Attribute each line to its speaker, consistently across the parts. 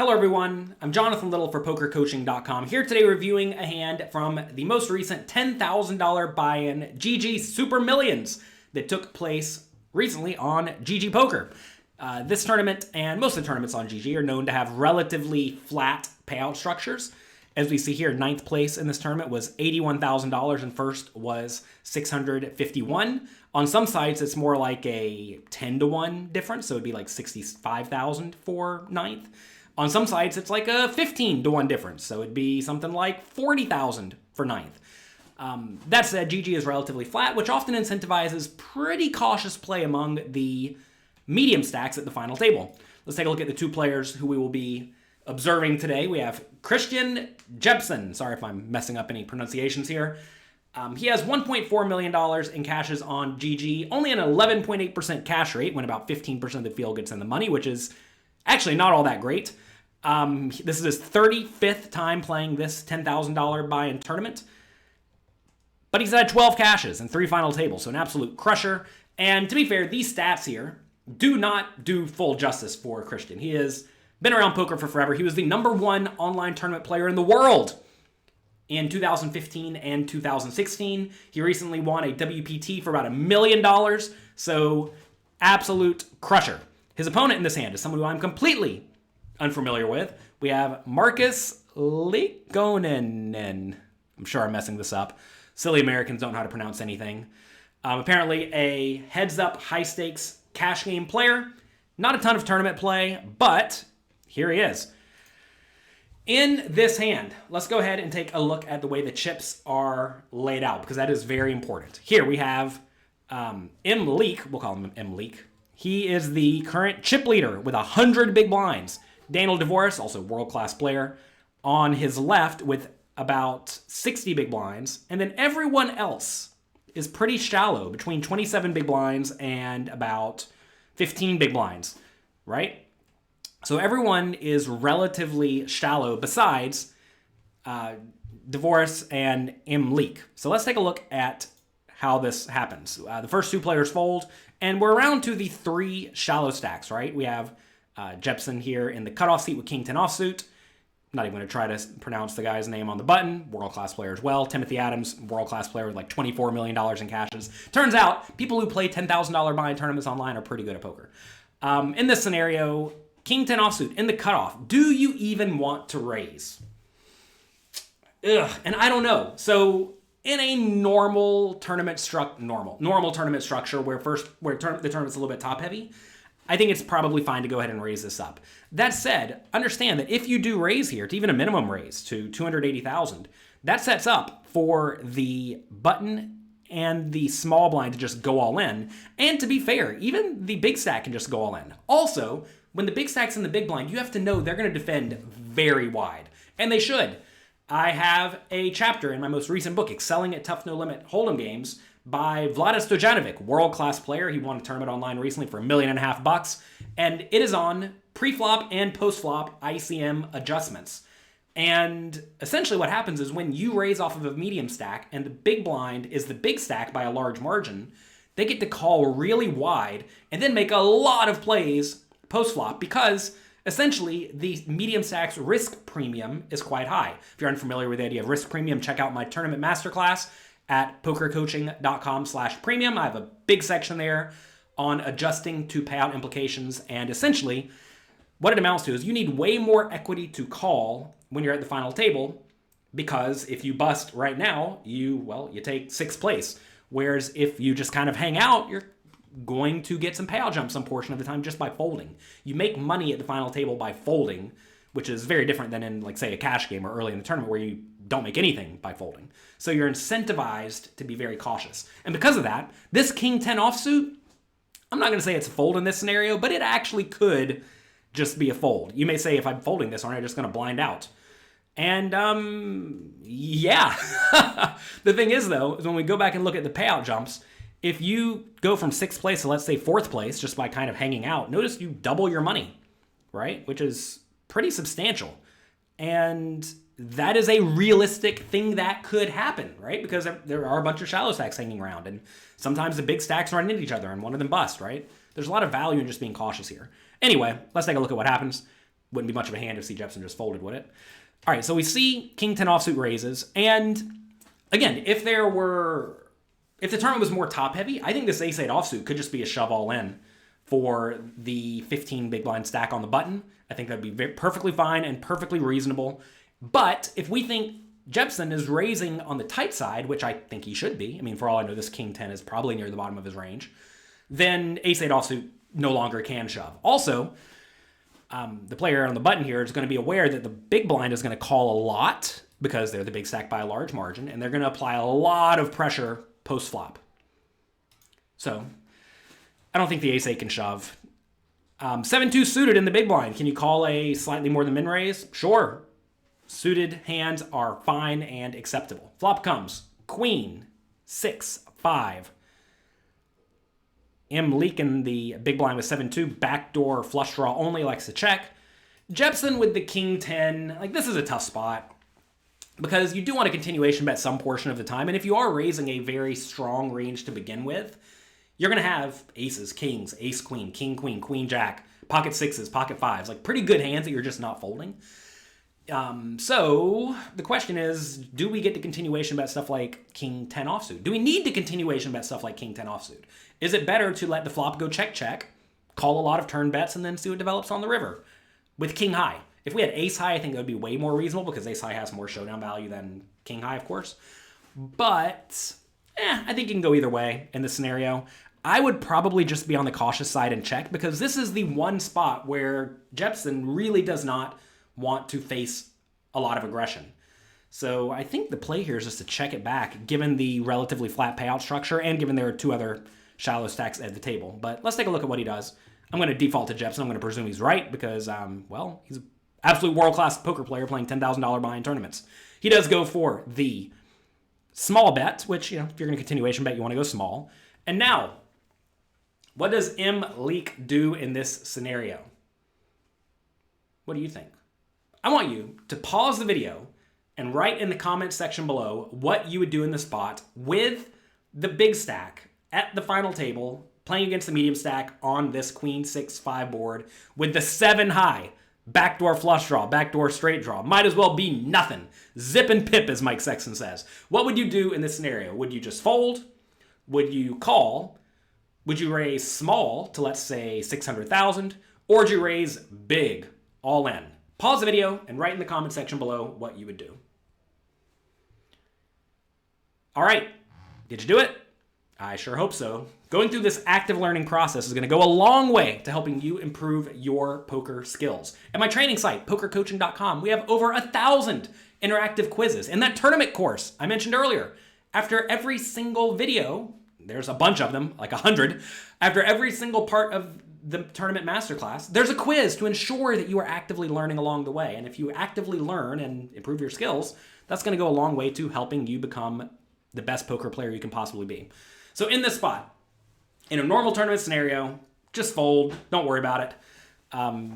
Speaker 1: Hello everyone, I'm Jonathan Little for PokerCoaching.com, here today reviewing a hand from the most recent $10,000 buy-in GG Super Millions that took place recently on GGPoker. This tournament and most of the tournaments on GG are known to have relatively flat payout structures. As we see here, 9th place in this tournament was $81,000 and first was $651. On some sites, it's more like a 10-to-1 difference, so it'd be like $65,000 for 9th. On some sites, it's like a 15-to-1 difference, so it'd be something like $40,000 for 9th. That said, GG is relatively flat, which often incentivizes pretty cautious play among the medium stacks at the final table. Let's take a look at the two players who we will be observing today. We have Christian Jepson. Sorry if I'm messing up any pronunciations here. He has $1.4 million in cashes on GG, only an 11.8% cash rate when about 15% of the field gets in the money, which is actually not all that great. This is his 35th time playing this $10,000 buy-in tournament. But he's had 12 cashes and 3 final tables, so an absolute crusher. And to be fair, these stats here do not do full justice for Christian. He has been around poker for forever. He was the #1 online tournament player in the world in 2015 and 2016. He recently won a WPT for about $1 million, so absolute crusher. His opponent in this hand is someone who I'm completely unfamiliar with. We have Markus Leikkonen. I'm sure I'm messing this up. Silly Americans don't know how to pronounce anything. Apparently a heads-up, high-stakes cash game player. Not a ton of tournament play, but here he is. In this hand, let's go ahead and take a look at the way the chips are laid out, because that is very important. Here we have M-Leak. We'll call him M-Leak. He is the current chip leader with 100 big blinds. Daniel DeVoris, also world-class player, on his left with about 60 big blinds. And then everyone else is pretty shallow, between 27 big blinds and about 15 big blinds, right? So everyone is relatively shallow besides DeVoris and M-Leak. So let's take a look at how this happens. The first two players fold, and we're around to the 3 shallow stacks, right? We have Jepson here in the cutoff seat with King 10 offsuit. Not even going to try to pronounce the guy's name on the button. World-class player as well. Timothy Adams, world-class player with like $24 million in cashes. Turns out, people who play $10,000 buy-in tournaments online are pretty good at poker. In this scenario, King 10 offsuit in the cutoff. Do you even want to raise? And I don't know. So in a normal tournament tournament structure where the tournament's a little bit top heavy, I think it's probably fine to go ahead and raise this up. That said, understand that if you do raise here to even a minimum raise to 280,000, that sets up for the button and the small blind to just go all in. And to be fair, even the big stack can just go all in. Also, when the big stack's in the big blind, you have to know they're going to defend very wide. And they should. I have a chapter in my most recent book, Excelling at Tough No Limit Hold'em Games, by Vlada Stojanovic, world-class player. He won a tournament online recently for $1.5 million. And it is on pre-flop and post-flop ICM adjustments. And essentially what happens is when you raise off of a medium stack and the big blind is the big stack by a large margin, they get to call really wide and then make a lot of plays post-flop because essentially the medium stack's risk premium is quite high. If you're unfamiliar with the idea of risk premium, check out my tournament masterclass at pokercoaching.com/premium. I have a big section there on adjusting to payout implications, and essentially what it amounts to is you need way more equity to call when you're at the final table, because if you bust right now, you take 6th place. Whereas if you just kind of hang out, you're going to get some payout jump some portion of the time just by folding. You make money at the final table by folding, which is very different than in, like, say, a cash game or early in the tournament where you don't make anything by folding. So you're incentivized to be very cautious. And because of that, this King 10 offsuit, I'm not going to say it's a fold in this scenario, but it actually could just be a fold. You may say, if I'm folding this, aren't I just going to blind out? And, yeah. The thing is, though, is when we go back and look at the payout jumps, if you go from 6th place to, let's say, 4th place, just by kind of hanging out, notice you double your money, right? Which is pretty substantial. And that is a realistic thing that could happen, right? Because there are a bunch of shallow stacks hanging around, and sometimes the big stacks run into each other and one of them bust, right? There's a lot of value in just being cautious here. Anyway, let's take a look at what happens. Wouldn't be much of a hand if see Jepson just folded, would it? All right, so we see King 10 offsuit raises. And again, if the tournament was more top heavy, I think this ace 8 offsuit could just be a shove all in for the 15 big blind stack on the button. I think that'd be perfectly fine and perfectly reasonable. But if we think Jepson is raising on the tight side, which I think he should be, I mean, for all I know, this King 10 is probably near the bottom of his range, then ace 8 offsuit no longer can shove. Also, the player on the button here is going to be aware that the big blind is going to call a lot because they're the big stack by a large margin, and they're going to apply a lot of pressure post-flop. So I don't think the ace 8 can shove. 7-2 suited in the big blind. Can you call a slightly more than min raise? Sure. Suited hands are fine and acceptable. Flop comes queen, 6, 5. Leaking the big blind with 7-2. Backdoor flush draw only, likes to check. Jepson with the king 10. Like, this is a tough spot because you do want a continuation bet some portion of the time. And if you are raising a very strong range to begin with, you're going to have aces, kings, ace, queen, king, queen, jack, pocket sixes, pocket fives, like pretty good hands that you're just not folding. So the question is, do we get to continuation bet stuff like king 10 offsuit? Do we need to continuation bet stuff like king 10 offsuit? Is it better to let the flop go check, call a lot of turn bets, and then see what develops on the river with king high? If we had ace high, I think that would be way more reasonable because ace high has more showdown value than king high, of course. But I think you can go either way in this scenario. I would probably just be on the cautious side and check because this is the one spot where Jepson really does not want to face a lot of aggression. So I think the play here is just to check it back, given the relatively flat payout structure and given there are two other shallow stacks at the table. But let's take a look at what he does. I'm going to default to Jepson. I'm going to presume he's right because, well, he's an absolute world-class poker player playing $10,000 behind tournaments. He does go for the small bet, which, if you're going to continuation bet, you want to go small. And now, what does Leak do in this scenario? What do you think? I want you to pause the video and write in the comments section below what you would do in the spot with the big stack at the final table, playing against the medium stack on this queen 6-5 board with the 7 high, backdoor flush draw, backdoor straight draw. Might as well be nothing. Zip and pip, as Mike Sexton says. What would you do in this scenario? Would you just fold? Would you call? Would you raise small to, let's say, 600,000? Or would you raise big, all in? Pause the video and write in the comment section below what you would do. All right, did you do it? I sure hope so. Going through this active learning process is going to go a long way to helping you improve your poker skills. At my training site, pokercoaching.com, we have over 1,000 interactive quizzes. In that tournament course I mentioned earlier, after every single video, there's a bunch of them, like 100, after every single part of the tournament masterclass, there's a quiz to ensure that you are actively learning along the way. And if you actively learn and improve your skills, that's going to go a long way to helping you become the best poker player you can possibly be. So in this spot, in a normal tournament scenario, just fold. Don't worry about it.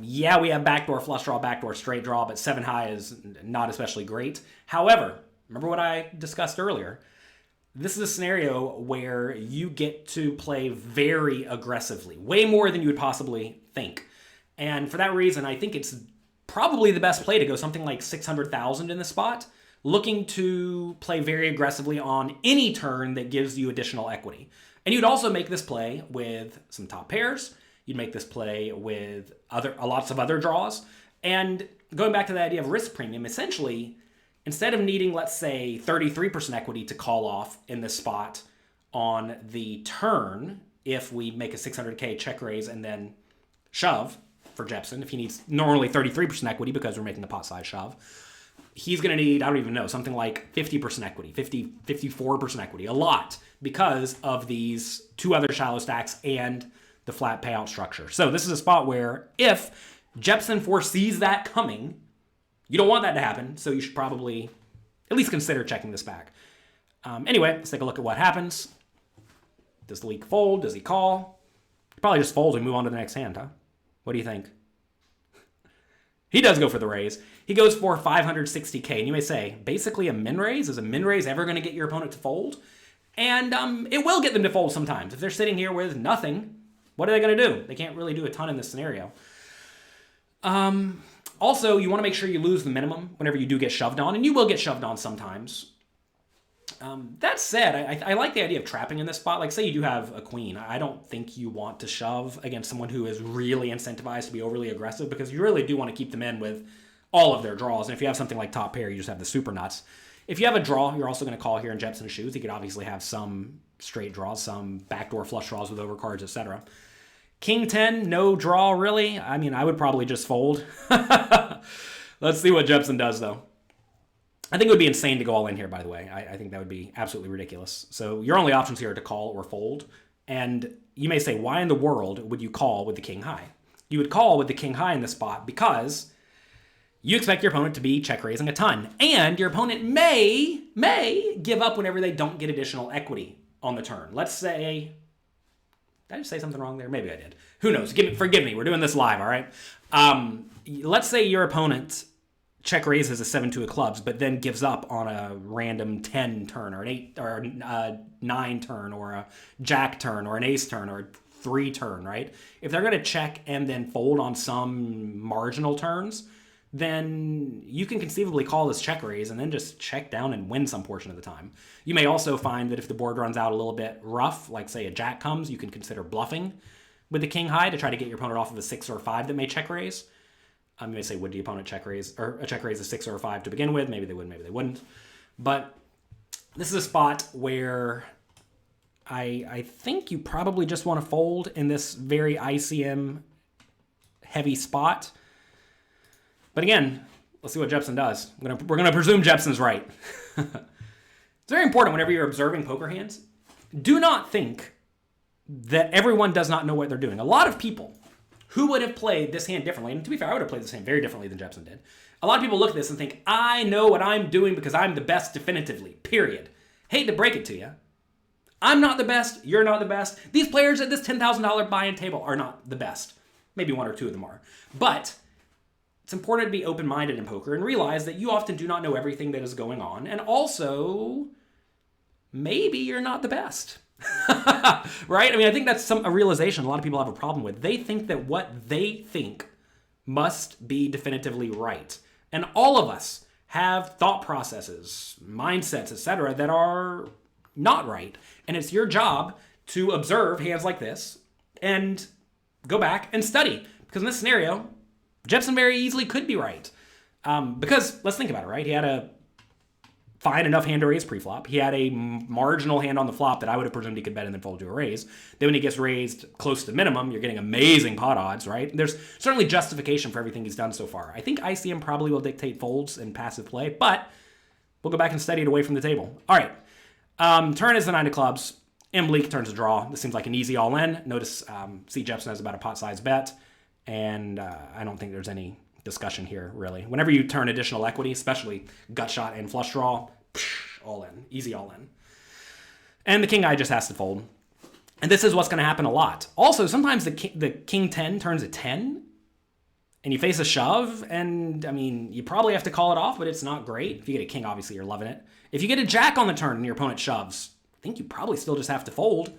Speaker 1: Yeah, we have backdoor flush draw, backdoor straight draw, but 7 high is not especially great. However, remember what I discussed earlier. This is a scenario where you get to play very aggressively, way more than you would possibly think. And for that reason, I think it's probably the best play to go something like 600,000 in the spot, looking to play very aggressively on any turn that gives you additional equity. And you'd also make this play with some top pairs. You'd make this play with lots of other draws. And going back to the idea of risk premium, essentially, instead of needing, let's say, 33% equity to call off in this spot on the turn, if we make a 600K check raise and then shove for Jepson, if he needs normally 33% equity because we're making the pot size shove, he's going to need, I don't even know, something like 50% equity, 54% equity, a lot, because of these two other shallow stacks and the flat payout structure. So this is a spot where if Jepson foresees that coming, you don't want that to happen, so you should probably at least consider checking this back. Anyway, let's take a look at what happens. Does the leak fold? Does he call? Probably just fold and move on to the next hand, huh? What do you think? He does go for the raise. He goes for 560K, and you may say, basically a min raise? Is a min raise ever going to get your opponent to fold? And it will get them to fold sometimes. If they're sitting here with nothing, what are they going to do? They can't really do a ton in this scenario. Also, you want to make sure you lose the minimum whenever you do get shoved on, and you will get shoved on sometimes. That said, I like the idea of trapping in this spot. Like, say you do have a queen. I don't think you want to shove against someone who is really incentivized to be overly aggressive, because you really do want to keep them in with all of their draws. And if you have something like top pair, you just have the super nuts. If you have a draw, you're also going to call here in Jepson's shoes. You could obviously have some straight draws, some backdoor flush draws with overcards, etc. King 10, no draw, really. I mean, I would probably just fold. Let's see what Jepson does, though. I think it would be insane to go all in here, by the way. I think that would be absolutely ridiculous. So your only options here are to call or fold. And you may say, why in the world would you call with the king high? You would call with the king high in this spot because you expect your opponent to be check raising a ton. And your opponent may give up whenever they don't get additional equity on the turn. Let's say, did I just say something wrong there? Maybe I did. Who knows? Forgive me. We're doing this live, all right? Let's say your opponent check raises a 7-2 of clubs, but then gives up on a random 10 turn or an 8 or a 9 turn or a jack turn or an ace turn or a 3 turn, right? If they're going to check and then fold on some marginal turns, then you can conceivably call this check raise and then just check down and win some portion of the time. You may also find that if the board runs out a little bit rough, like say a jack comes, you can consider bluffing with the king high to try to get your opponent off of a 6 or a 5 that may check raise. You may say, would the opponent check raise, or a check raise a 6 or a 5 to begin with? Maybe they would, maybe they wouldn't. But this is a spot where I think you probably just want to fold in this very ICM heavy spot. But again, let's see what Jepson does. We're gonna presume Jepson's right. It's very important whenever you're observing poker hands. Do not think that everyone does not know what they're doing. A lot of people who would have played this hand differently, and to be fair, I would have played this hand very differently than Jepson did. A lot of people look at this and think, I know what I'm doing because I'm the best definitively, period. Hate to break it to you. I'm not the best, you're not the best. These players at this $10,000 buy-in table are not the best. Maybe 1 or 2 of them are. But it's important to be open-minded in poker and realize that you often do not know everything that is going on, and also, maybe you're not the best. Right? I mean, I think that's a realization a lot of people have a problem with. They think that what they think must be definitively right. And all of us have thought processes, mindsets, etc., that are not right. And it's your job to observe hands like this and go back and study. Because in this scenario, Jepson very easily could be right. Because let's think about it, right? He had a fine enough hand to raise pre-flop. He had a marginal hand on the flop that I would have presumed he could bet and then fold to a raise. Then when he gets raised close to minimum, you're getting amazing pot odds, right? There's certainly justification for everything he's done so far. I think ICM probably will dictate folds and passive play, but we'll go back and study it away from the table. All right. Turn is the 9 of clubs. Bleak turns a draw. This seems like an easy all-in. Notice C. Jepson has about a pot-size bet, and I don't think there's any discussion here, really. Whenever you turn additional equity, especially gut shot and flush draw, all in. Easy all in. And the king eye just has to fold. And this is what's going to happen a lot. Also, sometimes the king 10 turns a 10, and you face a shove, and, I mean, you probably have to call it off, but it's not great. If you get a king, obviously, you're loving it. If you get a jack on the turn and your opponent shoves, I think you probably still just have to fold.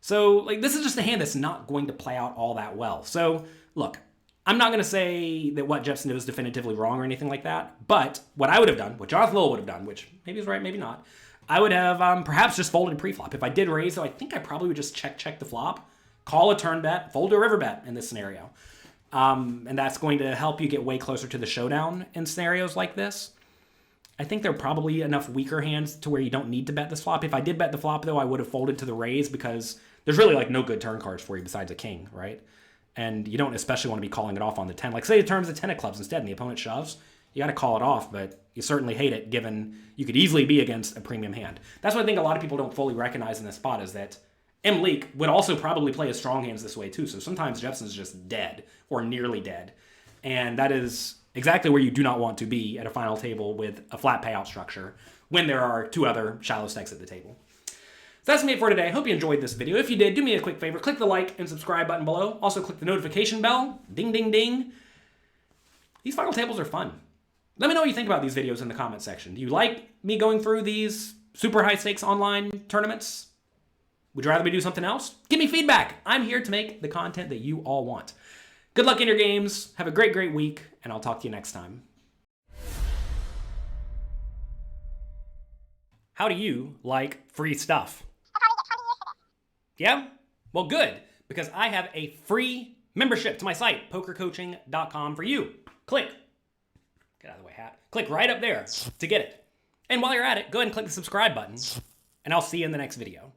Speaker 1: So, like, this is just a hand that's not going to play out all that well. So, look, I'm not going to say that what Jepson did was definitively wrong or anything like that, but what I would have done, what Jonathan Lowell would have done, which maybe is right, maybe not, I would have perhaps just folded pre-flop. If I did raise, though, I think I probably would just check the flop, call a turn bet, fold to a river bet in this scenario. And that's going to help you get way closer to the showdown in scenarios like this. I think there are probably enough weaker hands to where you don't need to bet this flop. If I did bet the flop, though, I would have folded to the raise because there's really like no good turn cards for you besides a king, right? And you don't especially want to be calling it off on the 10. Like, say it turns a 10 of clubs instead and the opponent shoves. You got to call it off, but you certainly hate it given you could easily be against a premium hand. That's what I think a lot of people don't fully recognize in this spot is that Leek would also probably play his strong hands this way too. So sometimes Jepson's just dead or nearly dead. And that is exactly where you do not want to be at a final table with a flat payout structure when there are 2 other shallow stacks at the table. So that's me for today. I hope you enjoyed this video. If you did, do me a quick favor. Click the like and subscribe button below. Also, click the notification bell. Ding, ding, ding. These final tables are fun. Let me know what you think about these videos in the comment section. Do you like me going through these super high stakes online tournaments? Would you rather me do something else? Give me feedback. I'm here to make the content that you all want. Good luck in your games. Have a great, great week, and I'll talk to you next time. How do you like free stuff? Yeah? Well, good, because I have a free membership to my site, pokercoaching.com, for you. Click. Get out of the way, hat. Click right up there to get it. And while you're at it, go ahead and click the subscribe button, and I'll see you in the next video.